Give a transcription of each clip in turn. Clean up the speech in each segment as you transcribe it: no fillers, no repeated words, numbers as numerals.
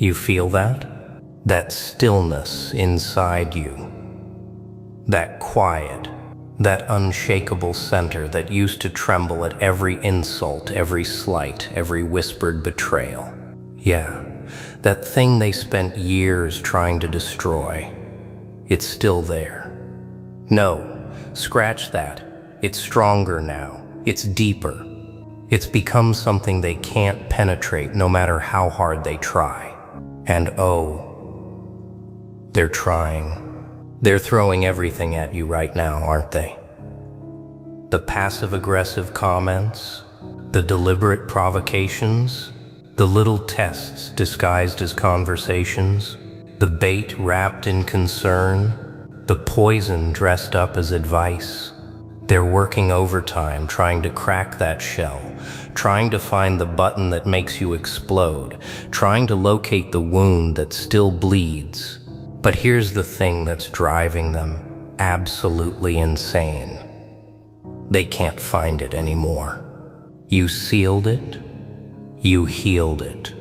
You feel that? That stillness inside you. That quiet, that unshakable center that used to tremble at every insult, every slight, every whispered betrayal. Yeah, that thing they spent years trying to destroy. It's still there. No, scratch that. It's stronger now. It's deeper. It's become something they can't penetrate no matter how hard they try. And oh, they're trying. They're throwing everything at you right now, aren't they? The passive-aggressive comments, the deliberate provocations, the little tests disguised as conversations, the bait wrapped in concern, the poison dressed up as advice. They're working overtime trying to crack that shell, trying to find the button that makes you explode, trying to locate the wound that still bleeds. But here's the thing that's driving them absolutely insane. They can't find it anymore. You sealed it, you healed it,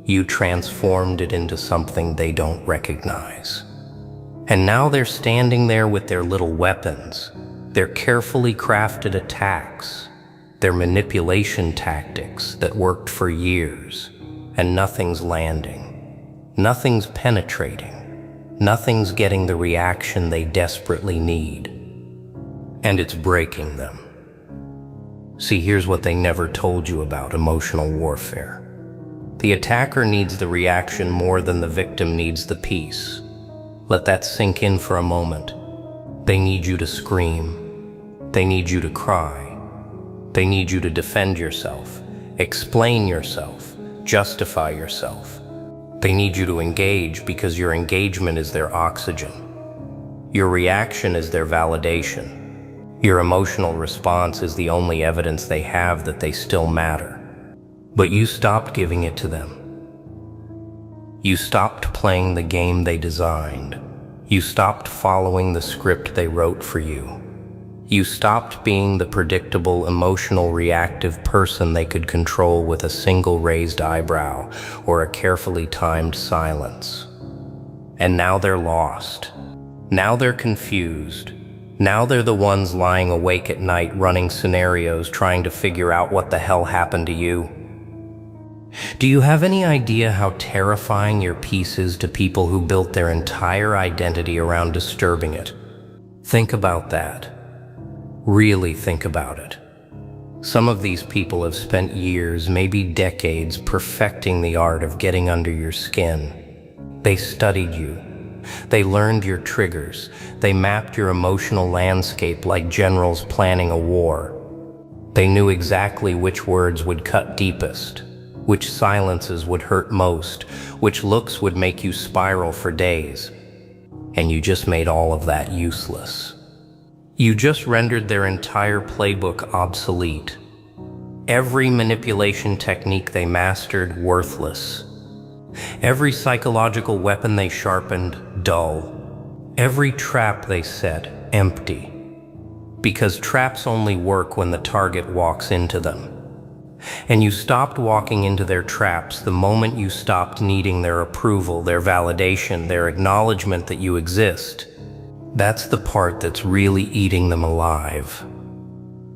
you transformed it into something they don't recognize. And now they're standing there with their little weapons, their carefully crafted attacks, their manipulation tactics that worked for years, and nothing's landing. Nothing's penetrating. Nothing's getting the reaction they desperately need. And it's breaking them. See, here's what they never told you about emotional warfare. The attacker needs the reaction more than the victim needs the peace. Let that sink in for a moment. They need you to scream. They need you to cry. They need you to defend yourself, explain yourself, justify yourself. They need you to engage because your engagement is their oxygen. Your reaction is their validation. Your emotional response is the only evidence they have that they still matter. But you stopped giving it to them. You stopped playing the game they designed. You stopped following the script they wrote for you. You stopped being the predictable, emotional, reactive person they could control with a single raised eyebrow or a carefully timed silence. And now they're lost. Now they're confused. Now they're the ones lying awake at night running scenarios trying to figure out what the hell happened to you. Do you have any idea how terrifying your piece is to people who built their entire identity around disturbing it? Think about that. Really think about it. Some of these people have spent years, maybe decades, perfecting the art of getting under your skin. They studied you. They learned your triggers. They mapped your emotional landscape like generals planning a war. They knew exactly which words would cut deepest, which silences would hurt most, which looks would make you spiral for days. And you just made all of that useless. You just rendered their entire playbook obsolete. Every manipulation technique they mastered, worthless. Every psychological weapon they sharpened, dull. Every trap they set, empty. Because traps only work when the target walks into them. And you stopped walking into their traps the moment you stopped needing their approval, their validation, their acknowledgement that you exist. That's the part that's really eating them alive.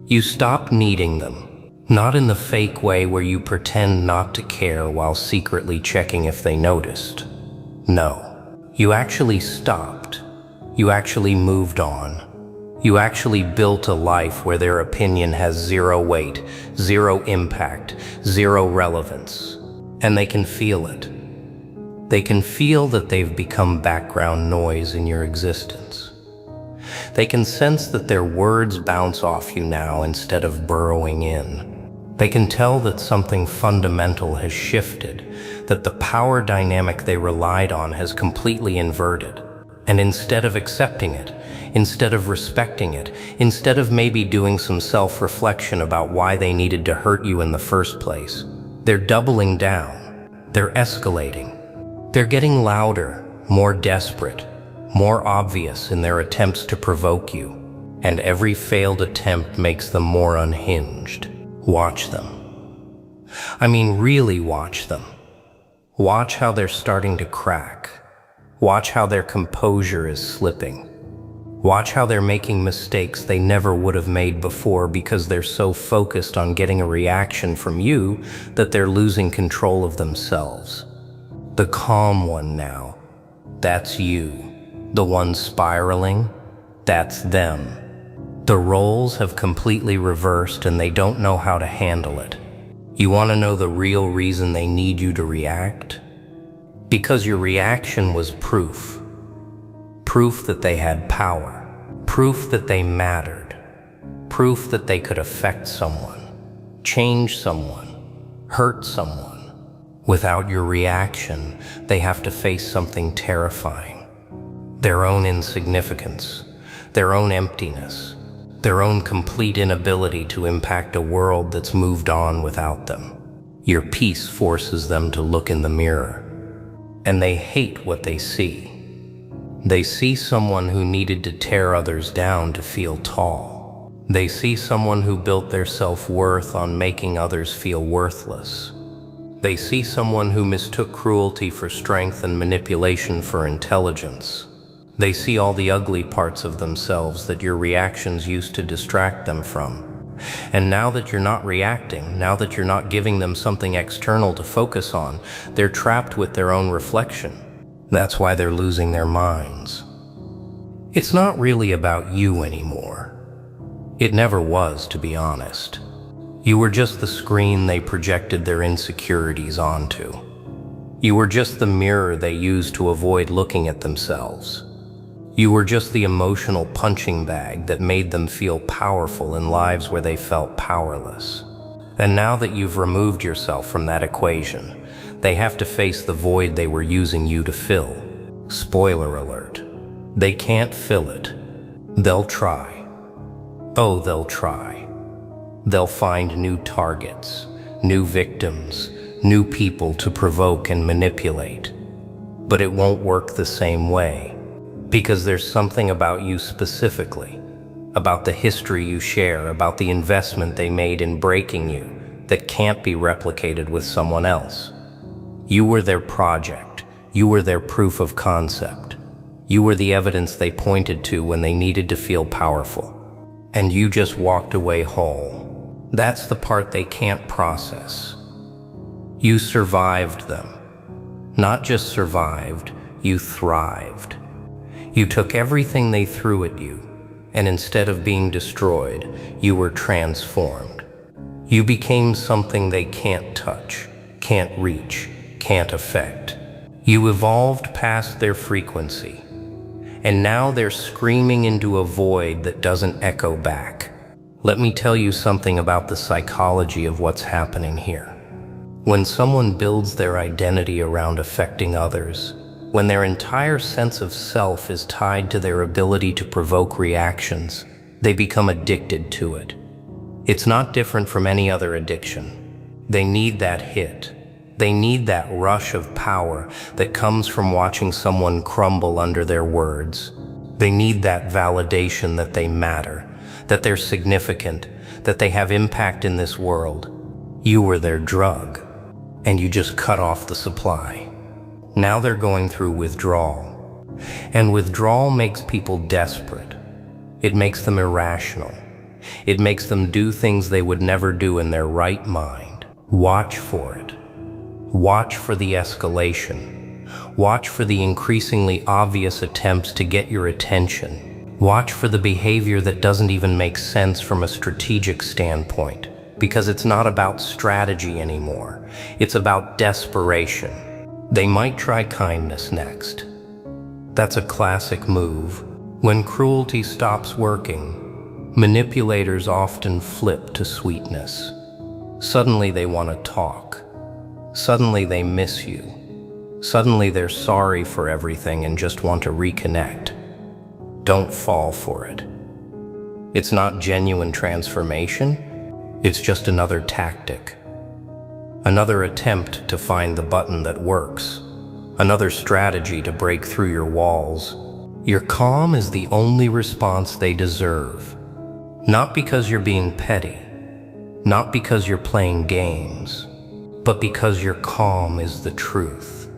You stopped needing them, not in the fake way where you pretend not to care while secretly checking if they noticed. No, you actually stopped. You actually moved on. You actually built a life where their opinion has zero weight, zero impact, zero relevance. And they can feel it. They can feel that they've become background noise in your existence. They can sense that their words bounce off you now instead of burrowing in. They can tell that something fundamental has shifted, that the power dynamic they relied on has completely inverted. And instead of accepting it, instead of respecting it, instead of maybe doing some self-reflection about why they needed to hurt you in the first place, they're doubling down. They're escalating. They're getting louder, more desperate, more obvious in their attempts to provoke you. And every failed attempt makes them more unhinged. Watch them. I mean, really watch them. Watch how they're starting to crack. Watch how their composure is slipping. Watch how they're making mistakes they never would have made before because they're so focused on getting a reaction from you that they're losing control of themselves. The calm one now, that's you. The one spiraling, that's them. The roles have completely reversed and they don't know how to handle it. You want to know the real reason they need you to react? Because your reaction was proof. Proof that they had power. Proof that they mattered. Proof that they could affect someone, change someone, hurt someone. Without your reaction, they have to face something terrifying. Their own insignificance, their own emptiness, their own complete inability to impact a world that's moved on without them. Your peace forces them to look in the mirror, and they hate what they see. They see someone who needed to tear others down to feel tall. They see someone who built their self-worth on making others feel worthless. They see someone who mistook cruelty for strength and manipulation for intelligence. They see all the ugly parts of themselves that your reactions used to distract them from. And now that you're not reacting, now that you're not giving them something external to focus on, they're trapped with their own reflection. That's why they're losing their minds. It's not really about you anymore. It never was, to be honest. You were just the screen they projected their insecurities onto. You were just the mirror they used to avoid looking at themselves. You were just the emotional punching bag that made them feel powerful in lives where they felt powerless. And now that you've removed yourself from that equation, they have to face the void they were using you to fill. Spoiler alert. They can't fill it. They'll try. Oh, they'll try. They'll find new targets, new victims, new people to provoke and manipulate. But it won't work the same way. Because there's something about you specifically, about the history you share, about the investment they made in breaking you, that can't be replicated with someone else. You were their project. You were their proof of concept. You were the evidence they pointed to when they needed to feel powerful. And you just walked away whole. That's the part they can't process. You survived them. Not just survived, you thrived. You took everything they threw at you, and instead of being destroyed, you were transformed. You became something they can't touch, can't reach, can't affect. You evolved past their frequency, and now they're screaming into a void that doesn't echo back. Let me tell you something about the psychology of what's happening here. When someone builds their identity around affecting others, when their entire sense of self is tied to their ability to provoke reactions, they become addicted to it. It's not different from any other addiction. They need that hit. They need that rush of power that comes from watching someone crumble under their words. They need that validation that they matter, that they're significant, that they have impact in this world. You were their drug, and you just cut off the supply. Now they're going through withdrawal. And withdrawal makes people desperate. It makes them irrational. It makes them do things they would never do in their right mind. Watch for it. Watch for the escalation. Watch for the increasingly obvious attempts to get your attention. Watch for the behavior that doesn't even make sense from a strategic standpoint, because it's not about strategy anymore. It's about desperation. They might try kindness next. That's a classic move. When cruelty stops working, manipulators often flip to sweetness. Suddenly they want to talk. Suddenly they miss you. Suddenly they're sorry for everything and just want to reconnect. Don't fall for it. It's not genuine transformation. It's just another tactic. Another attempt to find the button that works. Another strategy to break through your walls. Your calm is the only response they deserve. Not because you're being petty. Not because you're playing games. but because your calm is the truth.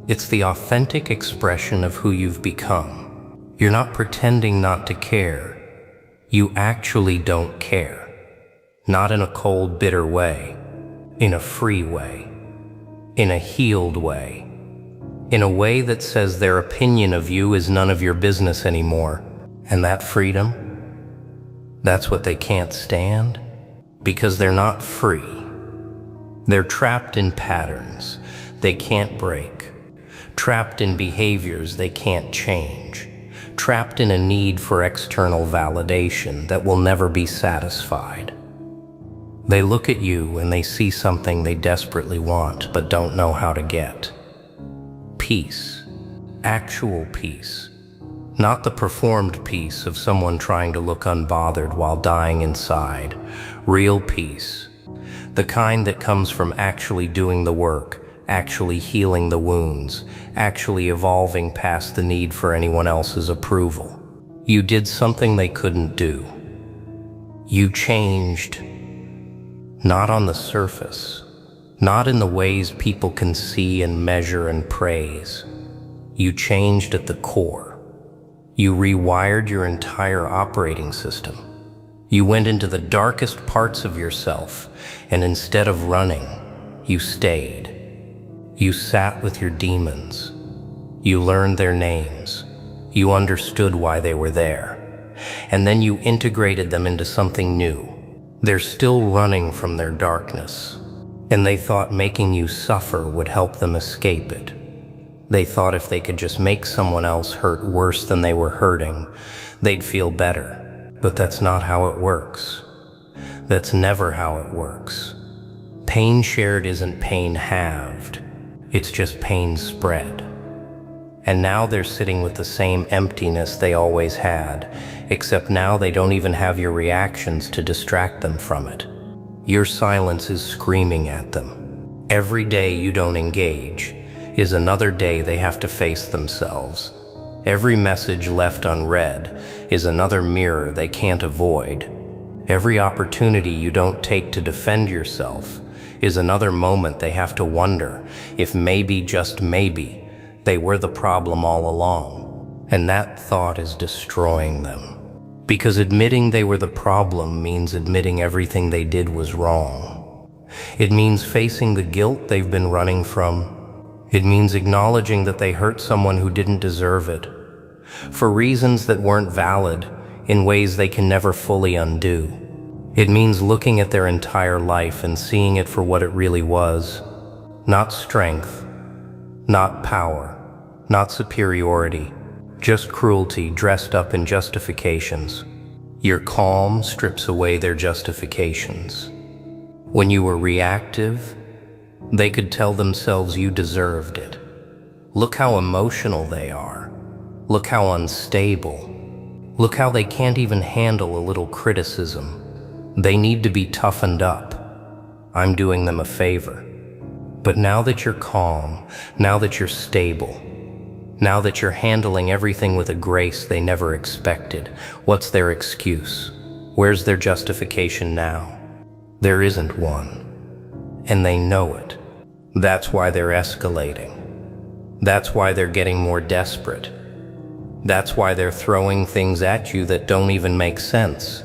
It's the authentic expression of who you've become. You're not pretending not to care. You actually don't care. Not in a cold, bitter way, in a free way, in a healed way, in a way that says their opinion of you is none of your business anymore. And that freedom, that's what they can't stand, because they're not free. They're trapped in patterns they can't break, trapped in behaviors they can't change, trapped in a need for external validation that will never be satisfied. They look at you and they see something they desperately want but don't know how to get. Peace, actual peace, not the performed peace of someone trying to look unbothered while dying inside. Real peace, the kind that comes from actually doing the work, actually healing the wounds, actually evolving past the need for anyone else's approval. You did something they couldn't do. You changed. Not on the surface, not in the ways people can see and measure and praise. You changed at the core. You rewired your entire operating system. You went into the darkest parts of yourself, and instead of running, you stayed. You sat with your demons. You learned their names. You understood why they were there. And then you integrated them into something new. They're still running from their darkness, and they thought making you suffer would help them escape it. They thought if they could just make someone else hurt worse than they were hurting, they'd feel better. But that's not how it works. That's never how it works. Pain shared isn't pain halved. It's just pain spread. And now they're sitting with the same emptiness they always had, except now they don't even have your reactions to distract them from it. Your silence is screaming at them. Every day you don't engage is another day they have to face themselves. Every message left unread is another mirror they can't avoid. Every opportunity you don't take to defend yourself is another moment they have to wonder if maybe, just maybe, they were the problem all along. And that thought is destroying them. Because admitting they were the problem means admitting everything they did was wrong. It means facing the guilt they've been running from. It means acknowledging that they hurt someone who didn't deserve it, for reasons that weren't valid, in ways they can never fully undo. It means looking at their entire life and seeing it for what it really was. Not strength, not power, not superiority, just cruelty dressed up in justifications. Your calm strips away their justifications. When you were reactive, they could tell themselves you deserved it. Look how emotional they are. Look how unstable. Look how they can't even handle a little criticism. They need to be toughened up. I'm doing them a favor. But now that you're calm, now that you're stable, now that you're handling everything with a grace they never expected, what's their excuse? Where's their justification now? There isn't one. And they know it. That's why they're escalating. That's why they're getting more desperate. That's why they're throwing things at you that don't even make sense.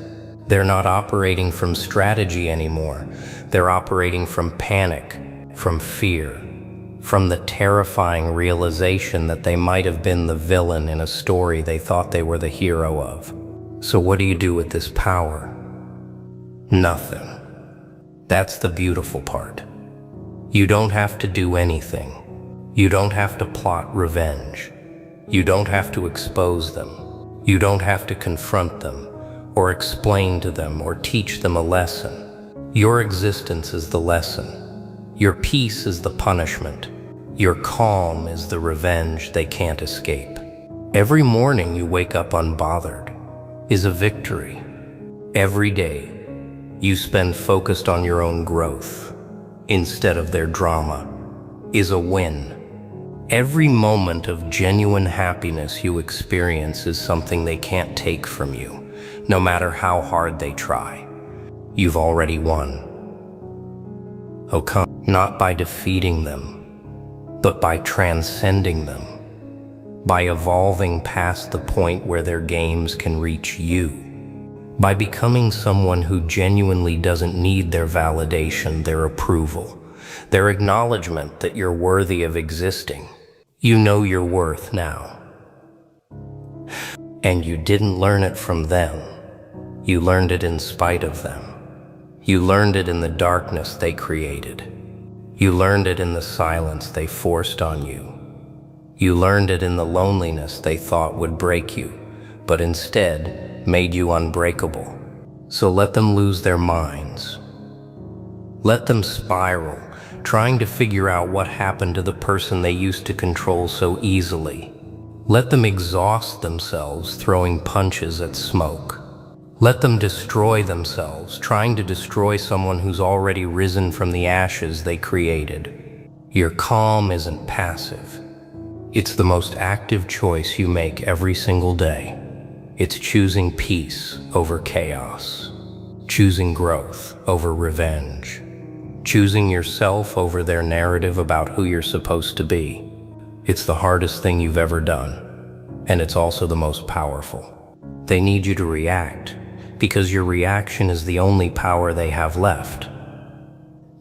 They're not operating from strategy anymore. They're operating from panic, from fear, from the terrifying realization that they might have been the villain in a story they thought they were the hero of. So what do you do with this power? Nothing. That's the beautiful part. You don't have to do anything. You don't have to plot revenge. You don't have to expose them. You don't have to confront them, or explain to them, or teach them a lesson. Your existence is the lesson. Your peace is the punishment. Your calm is the revenge they can't escape. Every morning you wake up unbothered is a victory. Every day you spend focused on your own growth instead of their drama is a win. Every moment of genuine happiness you experience is something they can't take from you, no matter how hard they try. You've already won. Oh, come, not by defeating them, but by transcending them, by evolving past the point where their games can reach you, by becoming someone who genuinely doesn't need their validation, their approval, their acknowledgement that you're worthy of existing. You know your worth now. And you didn't learn it from them. You learned it in spite of them. You learned it in the darkness they created. You learned it in the silence they forced on you. You learned it in the loneliness they thought would break you, but instead made you unbreakable. So let them lose their minds. Let them spiral, trying to figure out what happened to the person they used to control so easily. Let them exhaust themselves throwing punches at smoke. Let them destroy themselves, trying to destroy someone who's already risen from the ashes they created. Your calm isn't passive. It's the most active choice you make every single day. It's choosing peace over chaos, choosing growth over revenge, choosing yourself over their narrative about who you're supposed to be. It's the hardest thing you've ever done, and it's also the most powerful. They need you to react, because your reaction is the only power they have left.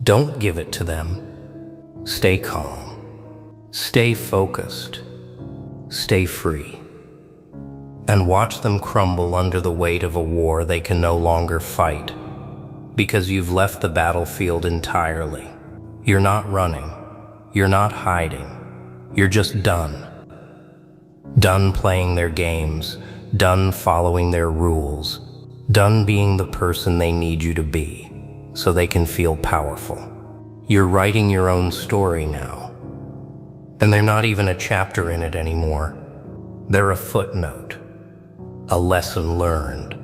Don't give it to them. Stay calm. Stay focused. Stay free. And watch them crumble under the weight of a war they can no longer fight, because you've left the battlefield entirely. You're not running. You're not hiding. You're just done. Done playing their games, done following their rules, done being the person they need you to be, so they can feel powerful. You're writing your own story now, and they're not even a chapter in it anymore. They're a footnote, a lesson learned,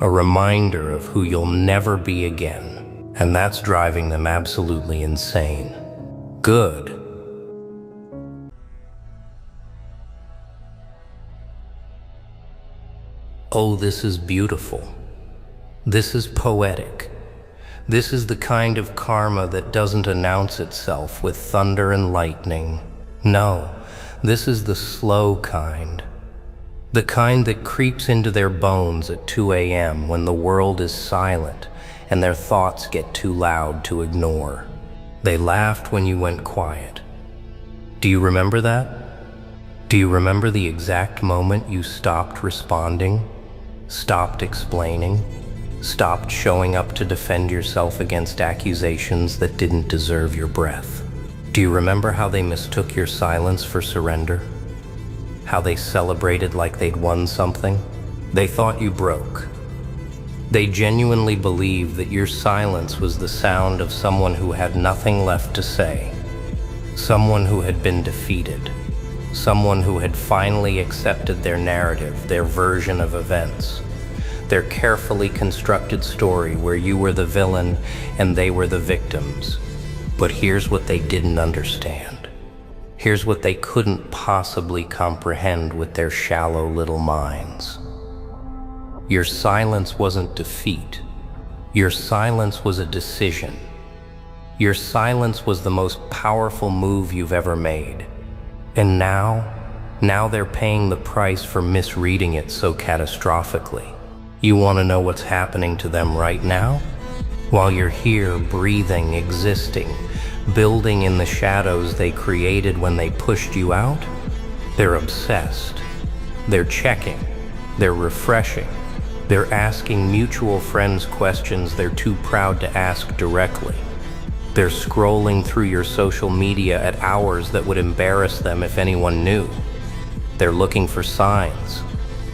a reminder of who you'll never be again, and that's driving them absolutely insane. Good. Oh, this is beautiful. This is poetic. This is the kind of karma that doesn't announce itself with thunder and lightning. No, this is the slow kind. The kind that creeps into their bones at 2 a.m. when the world is silent and their thoughts get too loud to ignore. They laughed when you went quiet. Do you remember that? Do you remember the exact moment you stopped responding, stopped explaining, stopped showing up to defend yourself against accusations that didn't deserve your breath? Do you remember how they mistook your silence for surrender? How they celebrated like they'd won something? They thought you broke. They genuinely believed that your silence was the sound of someone who had nothing left to say, someone who had been defeated, someone who had finally accepted their narrative, their version of events, their carefully constructed story where you were the villain and they were the victims. But here's what they didn't understand. Here's what they couldn't possibly comprehend with their shallow little minds. Your silence wasn't defeat. Your silence was a decision. Your silence was the most powerful move you've ever made. And now they're paying the price for misreading it so catastrophically. You want to know what's happening to them right now? While you're here, breathing, existing, building in the shadows they created when they pushed you out, they're obsessed. They're checking. They're refreshing. They're asking mutual friends questions they're too proud to ask directly. They're scrolling through your social media at hours that would embarrass them if anyone knew. They're looking for signs.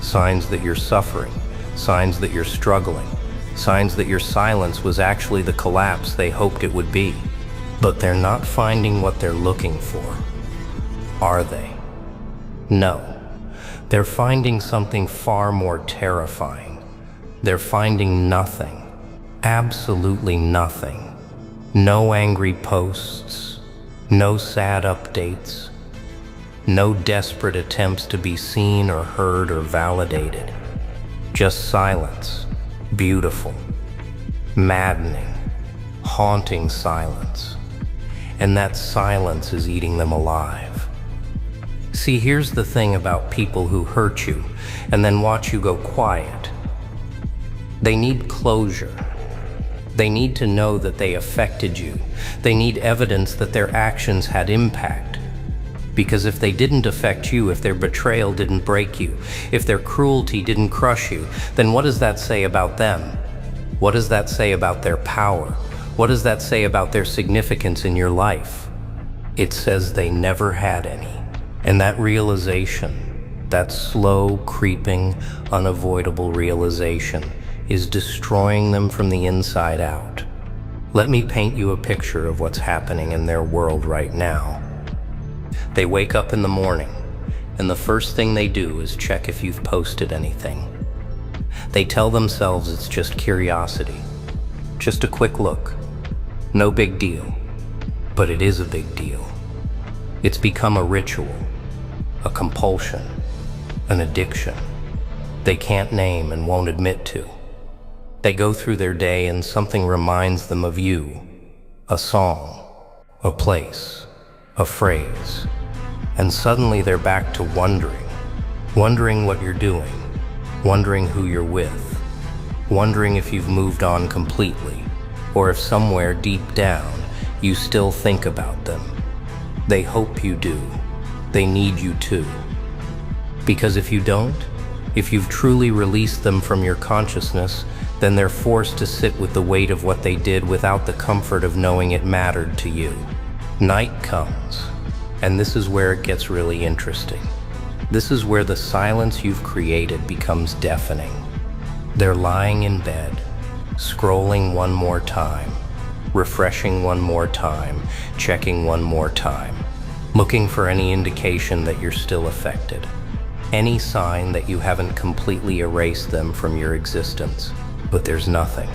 Signs that you're suffering. Signs that you're struggling. Signs that your silence was actually the collapse they hoped it would be. But they're not finding what they're looking for, are they? No. They're finding something far more terrifying. They're finding nothing. Absolutely nothing. No angry posts. No sad updates. No desperate attempts to be seen or heard or validated. Just silence. Beautiful. Maddening. haunting silence. And that silence is eating them alive. See, here's the thing about people who hurt you and then watch you go quiet. They need closure. They need to know that they affected you. They need evidence that their actions had impact. Because if they didn't affect you, if their betrayal didn't break you, if their cruelty didn't crush you, then what does that say about them? What does that say about their power? What does that say about their significance in your life? It says they never had any. And that realization, that slow, creeping, unavoidable realization, is destroying them from the inside out. Let me paint you a picture of what's happening in their world right now. They wake up in the morning, and the first thing they do is check if you've posted anything. They tell themselves it's just curiosity, just a quick look. No big deal, but it is a big deal. It's become a ritual, a compulsion, an addiction they can't name and won't admit to. They go through their day and something reminds them of you, a song, a place, a phrase, and suddenly they're back to wondering what you're doing, wondering who you're with, wondering if you've moved on completely, or if somewhere deep down you still think about them. They hope you do. They need you to. Because if you don't, if you've truly released them from your consciousness, then they're forced to sit with the weight of what they did without the comfort of knowing it mattered to you. Night comes, and this is where it gets really interesting. This is where the silence you've created becomes deafening. They're lying in bed, scrolling one more time, refreshing one more time, checking one more time, looking for any indication that you're still affected, any sign that you haven't completely erased them from your existence. But there's nothing.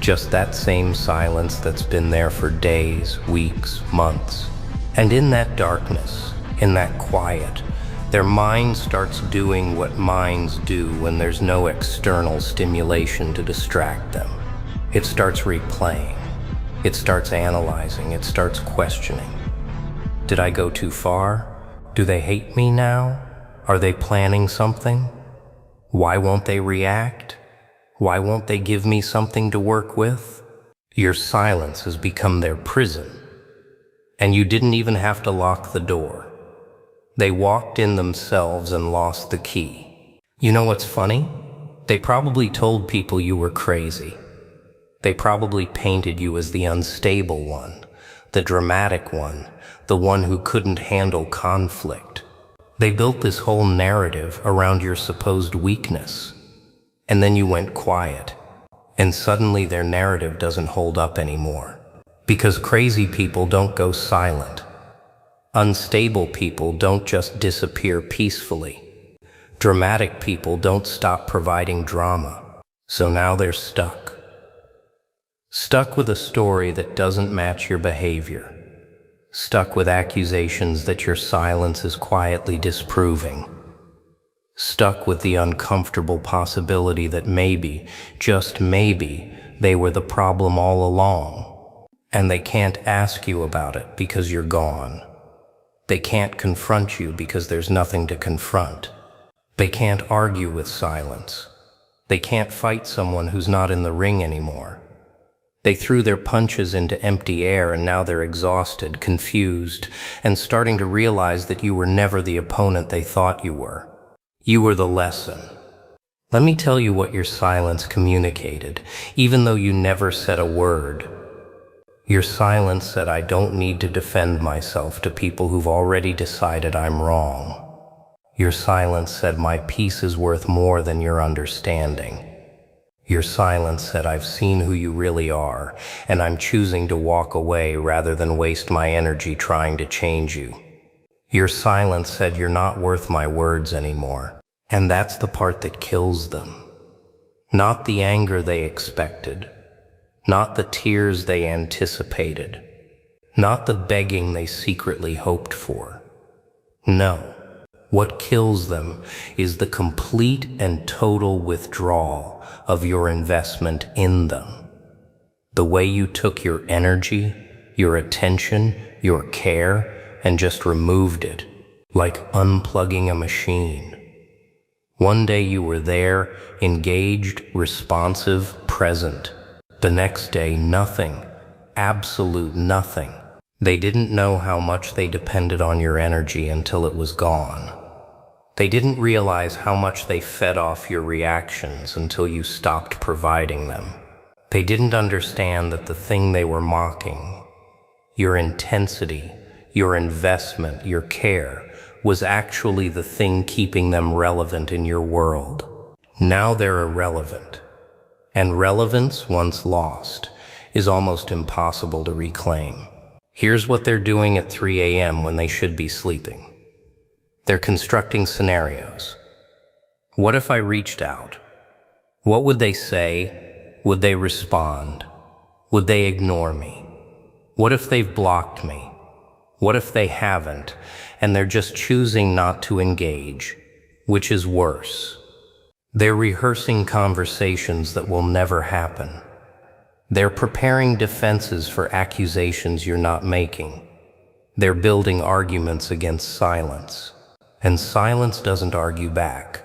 Just that same silence that's been there for days, weeks, months. And in that darkness, in that quiet, their mind starts doing what minds do when there's no external stimulation to distract them. It starts replaying. It starts analyzing. It starts questioning. Did I go too far? Do they hate me now? Are they planning something? Why won't they react? Why won't they give me something to work with? Your silence has become their prison. And you didn't even have to lock the door. They walked in themselves and lost the key. You know what's funny? They probably told people you were crazy. They probably painted you as the unstable one, the dramatic one, the one who couldn't handle conflict. They built this whole narrative around your supposed weakness. And then you went quiet, and suddenly their narrative doesn't hold up anymore. Because crazy people don't go silent. Unstable people don't just disappear peacefully. Dramatic people don't stop providing drama. So now they're stuck. Stuck with a story that doesn't match your behavior. Stuck with accusations that your silence is quietly disproving. Stuck with the uncomfortable possibility that maybe, just maybe, they were the problem all along. And they can't ask you about it because you're gone. They can't confront you because there's nothing to confront. They can't argue with silence. They can't fight someone who's not in the ring anymore. They threw their punches into empty air and now they're exhausted, confused, and starting to realize that you were never the opponent they thought you were. You were the lesson. Let me tell you what your silence communicated, even though you never said a word. Your silence said, I don't need to defend myself to people who've already decided I'm wrong. Your silence said, my peace is worth more than your understanding. Your silence said, I've seen who you really are, and I'm choosing to walk away rather than waste my energy trying to change you. Your silence said, you're not worth my words anymore. And that's the part that kills them. Not the anger they expected. Not the tears they anticipated. Not the begging they secretly hoped for. No. What kills them is the complete and total withdrawal of your investment in them. The way you took your energy, your attention, your care, and just removed it, like unplugging a machine. One day you were there, engaged, responsive, present. The next day, nothing, absolute nothing. They didn't know how much they depended on your energy until it was gone. They didn't realize how much they fed off your reactions until you stopped providing them. They didn't understand that the thing they were mocking, your intensity, your investment, your care, was actually the thing keeping them relevant in your world. Now they're irrelevant. And relevance, once lost, is almost impossible to reclaim. Here's what they're doing at 3 a.m. when they should be sleeping. They're constructing scenarios. What if I reached out? What would they say? Would they respond? Would they ignore me? What if they've blocked me? What if they haven't, and they're just choosing not to engage, which is worse? They're rehearsing conversations that will never happen. They're preparing defenses for accusations you're not making. They're building arguments against silence. And silence doesn't argue back.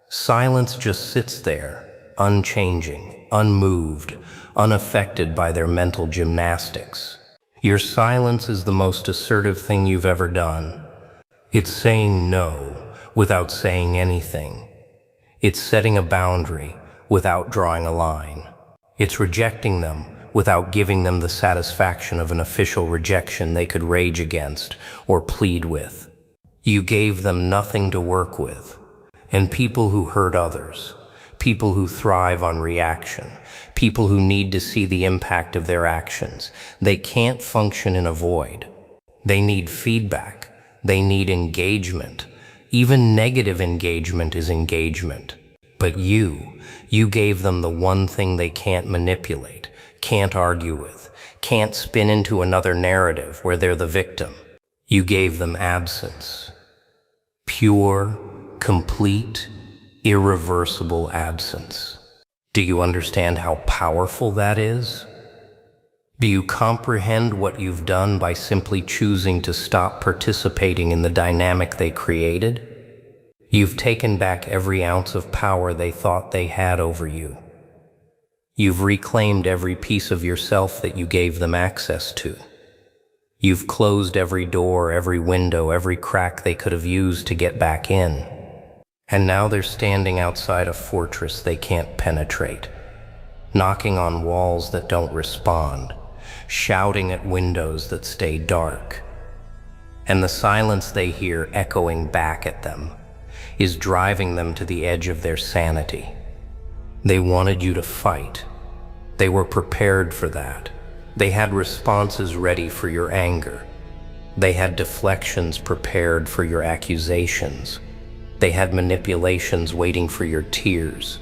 Silence just sits there, unchanging, unmoved, unaffected by their mental gymnastics. Your silence is the most assertive thing you've ever done. It's saying no without saying anything. It's setting a boundary without drawing a line. It's rejecting them without giving them the satisfaction of an official rejection they could rage against or plead with. You gave them nothing to work with. And people who hurt others, people who thrive on reaction, people who need to see the impact of their actions, they can't function in a void. They need feedback. They need engagement. Even negative engagement is engagement. But you gave them the one thing they can't manipulate, can't argue with, can't spin into another narrative where they're the victim. You gave them absence. Pure, complete, irreversible absence. Do you understand how powerful that is? Do you comprehend what you've done by simply choosing to stop participating in the dynamic they created? You've taken back every ounce of power they thought they had over you. You've reclaimed every piece of yourself that you gave them access to. You've closed every door, every window, every crack they could have used to get back in. And now they're standing outside a fortress they can't penetrate, knocking on walls that don't respond, shouting at windows that stay dark. And the silence they hear echoing back at them is driving them to the edge of their sanity. They wanted you to fight. They were prepared for that. They had responses ready for your anger. They had deflections prepared for your accusations. They had manipulations waiting for your tears.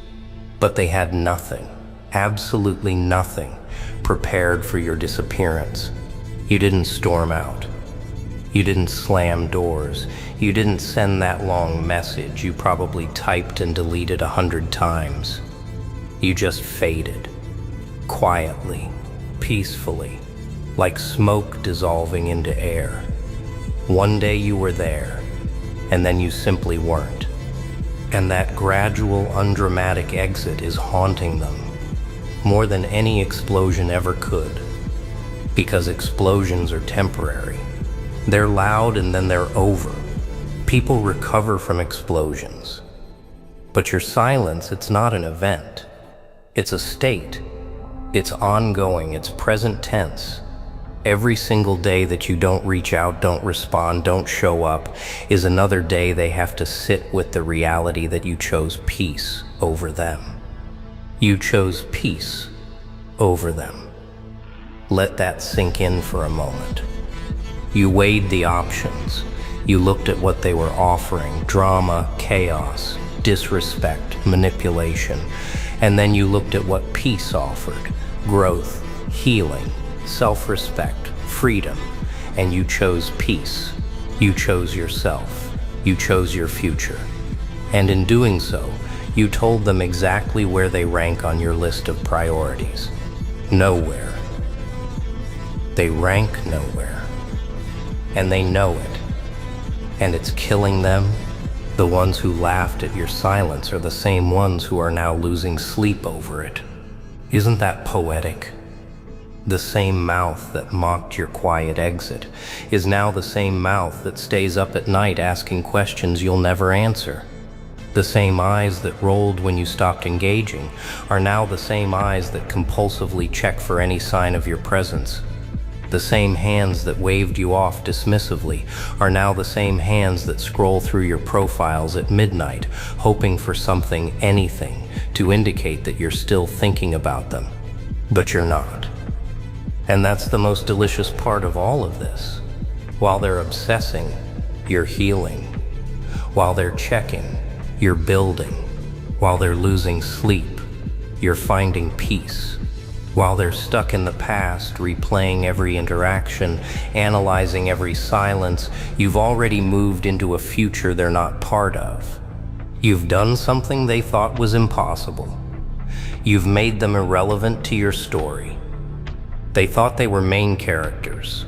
But they had nothing, absolutely nothing, prepared for your disappearance. You didn't storm out. You didn't slam doors. You didn't send that long message you probably typed and deleted 100 times. You just faded, quietly, peacefully, like smoke dissolving into air. One day you were there, and then you simply weren't. And that gradual, undramatic exit is haunting them, more than any explosion ever could, because explosions are temporary. They're loud and then they're over. People recover from explosions. But your silence, it's not an event. It's a state. It's ongoing, it's present tense. Every single day that you don't reach out, don't respond, don't show up, is another day they have to sit with the reality that you chose peace over them. You chose peace over them. Let that sink in for a moment. You weighed the options. You looked at what they were offering: drama, chaos, disrespect, manipulation. And then you looked at what peace offered: growth, healing, self-respect, freedom. And you chose peace. You chose yourself. You chose your future. And in doing so, you told them exactly where they rank on your list of priorities. Nowhere. They rank nowhere. And they know it. And it's killing them. The ones who laughed at your silence are the same ones who are now losing sleep over it. Isn't that poetic? The same mouth that mocked your quiet exit is now the same mouth that stays up at night asking questions you'll never answer. The same eyes that rolled when you stopped engaging are now the same eyes that compulsively check for any sign of your presence. The same hands that waved you off dismissively are now the same hands that scroll through your profiles at midnight, hoping for something, anything, to indicate that you're still thinking about them. But you're not. And that's the most delicious part of all of this. While they're obsessing, you're healing. While they're checking, you're building. While they're losing sleep, you're finding peace. While they're stuck in the past, replaying every interaction, analyzing every silence, you've already moved into a future they're not part of. You've done something they thought was impossible. You've made them irrelevant to your story. They thought they were main characters.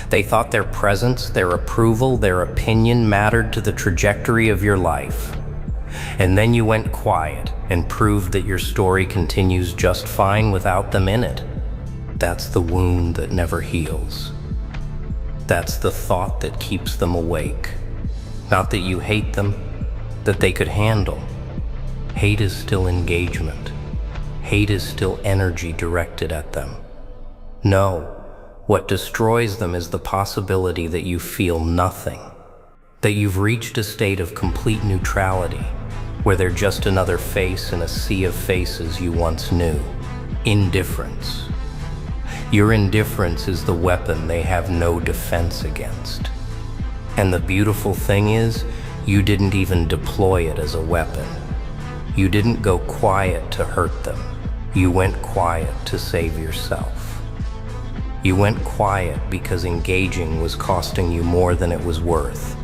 They thought their presence, their approval, their opinion mattered to the trajectory of your life. And then you went quiet and proved that your story continues just fine without them in it. That's the wound that never heals. That's the thought that keeps them awake. Not that you hate them, that they could handle. Hate is still engagement. Hate is still energy directed at them. No. What destroys them is the possibility that you feel nothing, that you've reached a state of complete neutrality, where they're just another face in a sea of faces you once knew. Indifference. Your indifference is the weapon they have no defense against. And the beautiful thing is, you didn't even deploy it as a weapon. You didn't go quiet to hurt them. You went quiet to save yourself. You went quiet because engaging was costing you more than it was worth.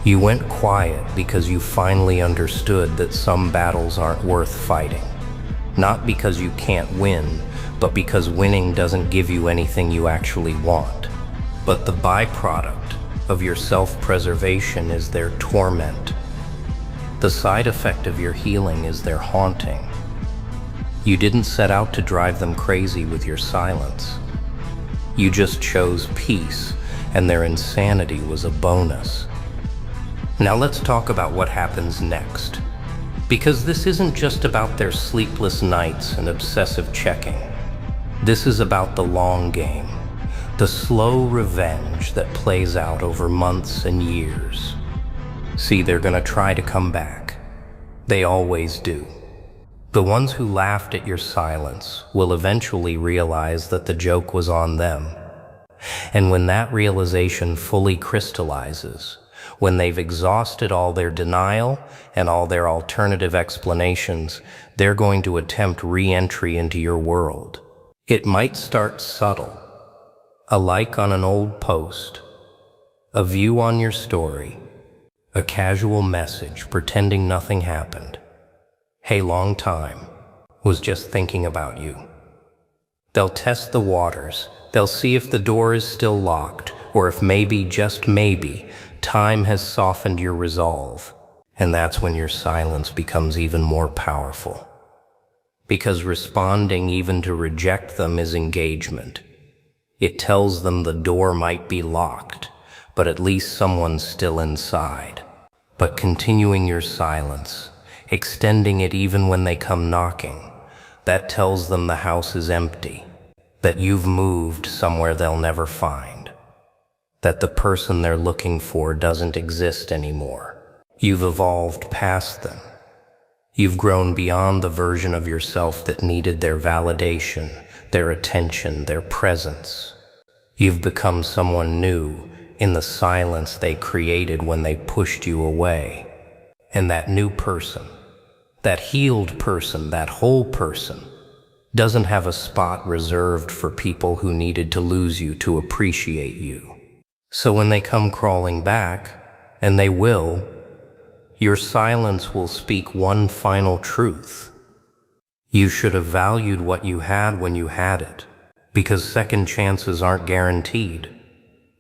You went quiet because you finally understood that some battles aren't worth fighting. Not because you can't win, but because winning doesn't give you anything you actually want. But the byproduct of your self-preservation is their torment. The side effect of your healing is their haunting. You didn't set out to drive them crazy with your silence. You just chose peace, and their insanity was a bonus. Now let's talk about what happens next. Because this isn't just about their sleepless nights and obsessive checking. This is about the long game, the slow revenge that plays out over months and years. See, they're gonna try to come back. They always do. The ones who laughed at your silence will eventually realize that the joke was on them. And when that realization fully crystallizes, when they've exhausted all their denial and all their alternative explanations, they're going to attempt re-entry into your world. It might start subtle. A like on an old post, a view on your story, a casual message pretending nothing happened. Hey, long time, was just thinking about you. They'll test the waters. They'll see if the door is still locked, or if maybe, just maybe, time has softened your resolve. And that's when your silence becomes even more powerful. Because responding even to reject them is engagement. It tells them the door might be locked, but at least someone's still inside. But continuing your silence, extending it even when they come knocking, that tells them the house is empty, that you've moved somewhere they'll never find, that the person they're looking for doesn't exist anymore. You've evolved past them. You've grown beyond the version of yourself that needed their validation, their attention, their presence. You've become someone new in the silence they created when they pushed you away. And that new person, that healed person, that whole person, doesn't have a spot reserved for people who needed to lose you to appreciate you. So when they come crawling back, and they will, your silence will speak one final truth. You should have valued what you had when you had it, because second chances aren't guaranteed,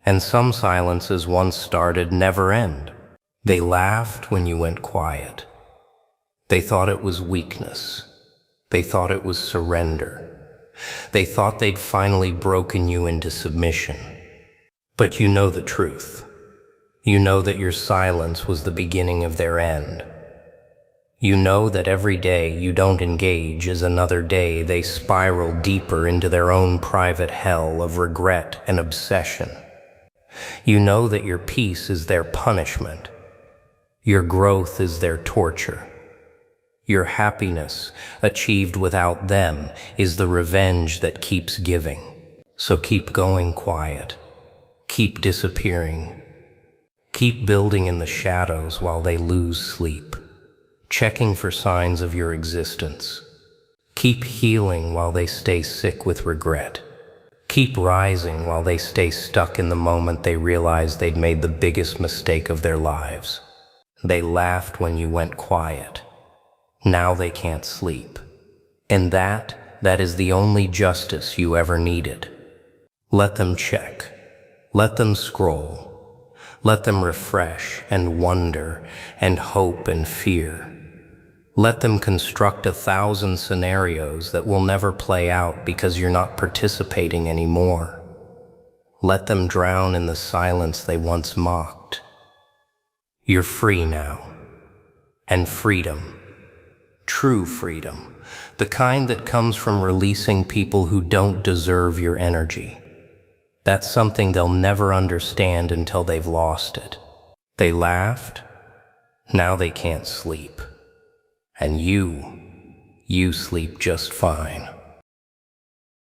and some silences once started never end. They laughed when you went quiet. They thought it was weakness. They thought it was surrender. They thought they'd finally broken you into submission. But you know the truth. You know that your silence was the beginning of their end. You know that every day you don't engage is another day they spiral deeper into their own private hell of regret and obsession. You know that your peace is their punishment. Your growth is their torture. Your happiness, achieved without them, is the revenge that keeps giving. So keep going quiet. Keep disappearing. Keep building in the shadows while they lose sleep, checking for signs of your existence. Keep healing while they stay sick with regret. Keep rising while they stay stuck in the moment they realize they'd made the biggest mistake of their lives. They laughed when you went quiet. Now they can't sleep. And that is the only justice you ever needed. Let them check. Let them scroll. Let them refresh and wonder and hope and fear. Let them construct 1,000 scenarios that will never play out because you're not participating anymore. Let them drown in the silence they once mocked. You're free now. And freedom, true freedom, the kind that comes from releasing people who don't deserve your energy. That's something they'll never understand until they've lost it. They laughed. Now they can't sleep. And you sleep just fine.